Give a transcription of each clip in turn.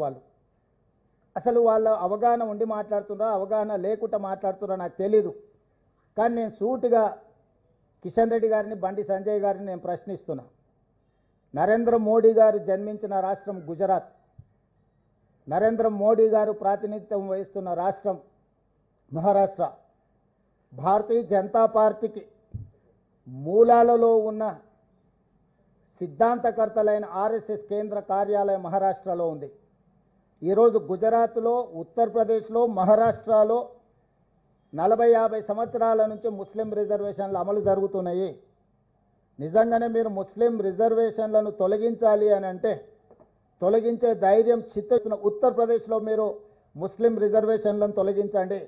వాళ్ళు అసలు వాళ్ళ అవగాహన ఉండి మాట్లాడుతున్నారా అవగాహన లేకుండా మాట్లాడుతున్నారా నాకు తెలీదు. కానీ నేను సూటిగా కిషన్ రెడ్డి గారిని బండి సంజయ్ గారిని నేను ప్రశ్నిస్తున్నా. నరేంద్ర మోడీ గారు జన్మించిన రాష్ట్రం గుజరాత్, నరేంద్ర మోడీ గారు ప్రాతినిధ్యం వహిస్తున్న రాష్ట్రం మహారాష్ట్ర, భారతీయ జనతా పార్టీకి మూలాలలో ఉన్న సిద్ధాంతకర్తలైన ఆర్ఎస్ఎస్ కేంద్ర కార్యాలయం మహారాష్ట్రలో ఉంది. ఈరోజు గుజరాత్లో, ఉత్తరప్రదేశ్లో, మహారాష్ట్రలో 40-50 సంవత్సరాల నుంచి ముస్లిం రిజర్వేషన్లు అమలు జరుగుతున్నాయి. నిజంగానే మీరు ముస్లిం రిజర్వేషన్లను తొలగించాలి అని అంటే తొలగించే ధైర్యం చిత్తస్తున్న ఉత్తరప్రదేశ్లో మీరు ముస్లిం రిజర్వేషన్లను తొలగించండి.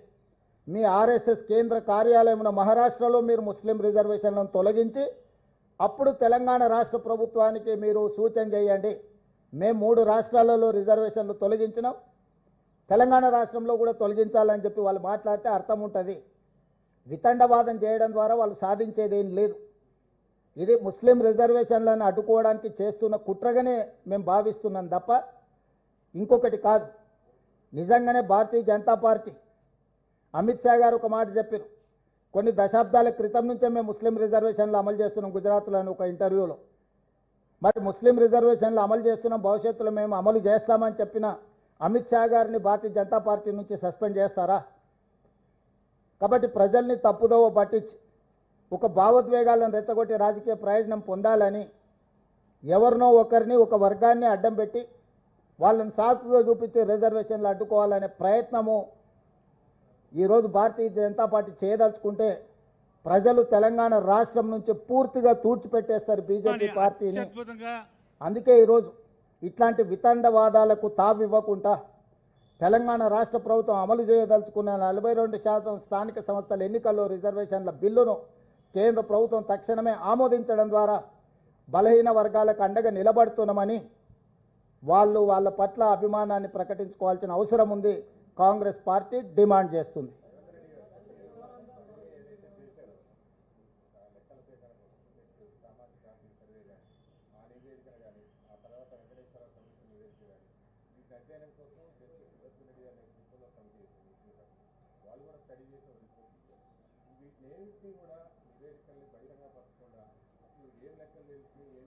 మీ ఆర్ఎస్ఎస్ కేంద్ర కార్యాలయం మహారాష్ట్రలో మీరు ముస్లిం రిజర్వేషన్లను తొలగించి అప్పుడు తెలంగాణ రాష్ట్ర ప్రభుత్వానికి మీరు సూచన చేయండి. మేము 3 రాష్ట్రాలలో రిజర్వేషన్లు తొలగించినాం, తెలంగాణ రాష్ట్రంలో కూడా తొలగించాలని చెప్పి వాళ్ళు మాట్లాడితే అర్థం ఉంటుంది. వితండవాదం చేయడం ద్వారా వాళ్ళు సాధించేది ఏం లేదు. ఇది ముస్లిం రిజర్వేషన్లను అడ్డుకోవడానికి చేస్తున్న కుట్రగానే మేము భావిస్తున్నాం తప్ప ఇంకొకటి కాదు. నిజంగానే భారతీయ జనతా పార్టీ అమిత్ షా గారు ఒక మాట చెప్పారు, కొన్ని దశాబ్దాల క్రితం నుంచే మేము ముస్లిం రిజర్వేషన్లు అమలు చేస్తున్నాం గుజరాత్లో అని ఒక ఇంటర్వ్యూలో. మరి ముస్లిం రిజర్వేషన్లు అమలు చేస్తున్నాం, భవిష్యత్తులో మేము అమలు చేస్తామని చెప్పిన అమిత్ షా గారిని భారతీయ జనతా పార్టీ నుంచి సస్పెండ్ చేస్తారా? కాబట్టి ప్రజల్ని తప్పుదోవ పట్టించి ఒక భావోద్వేగాలను రెచ్చగొట్టి రాజకీయ ప్రయోజనం పొందాలని ఎవరినో ఒకరిని, ఒక వర్గాన్ని అడ్డం పెట్టి వాళ్ళని సాకుగా చూపించి రిజర్వేషన్లు అడ్డుకోవాలనే ప్రయత్నము ఈరోజు భారతీయ జనతా పార్టీ చేయదలుచుకుంటే ప్రజలు తెలంగాణ రాష్ట్రం నుంచి పూర్తిగా తూర్చిపెట్టేస్తారు బీజేపీ పార్టీని. అందుకే ఈరోజు ఇట్లాంటి వితండవాదాలకు తావివ్వకుండా తెలంగాణ రాష్ట్ర ప్రభుత్వం అమలు చేయదలుచుకున్న 42% స్థానిక సంస్థల ఎన్నికల్లో రిజర్వేషన్ల బిల్లును కేంద్ర ప్రభుత్వం తక్షణమే ఆమోదించడం ద్వారా బలహీన వర్గాలకు అండగా నిలబడుతున్నామని వాళ్ళ పట్ల అభిమానాన్ని ప్రకటించుకోవాల్సిన అవసరం ఉంది. కాంగ్రెస్ పార్టీ డిమాండ్ చేస్తుంది. వాళ్ళు కూడా స్టడీ చేసే వీటిని కూడా నివేదికల్ని బహిరంగ పరచకుండా అసలు ఏం లెక్కలు తెలుసు ఏం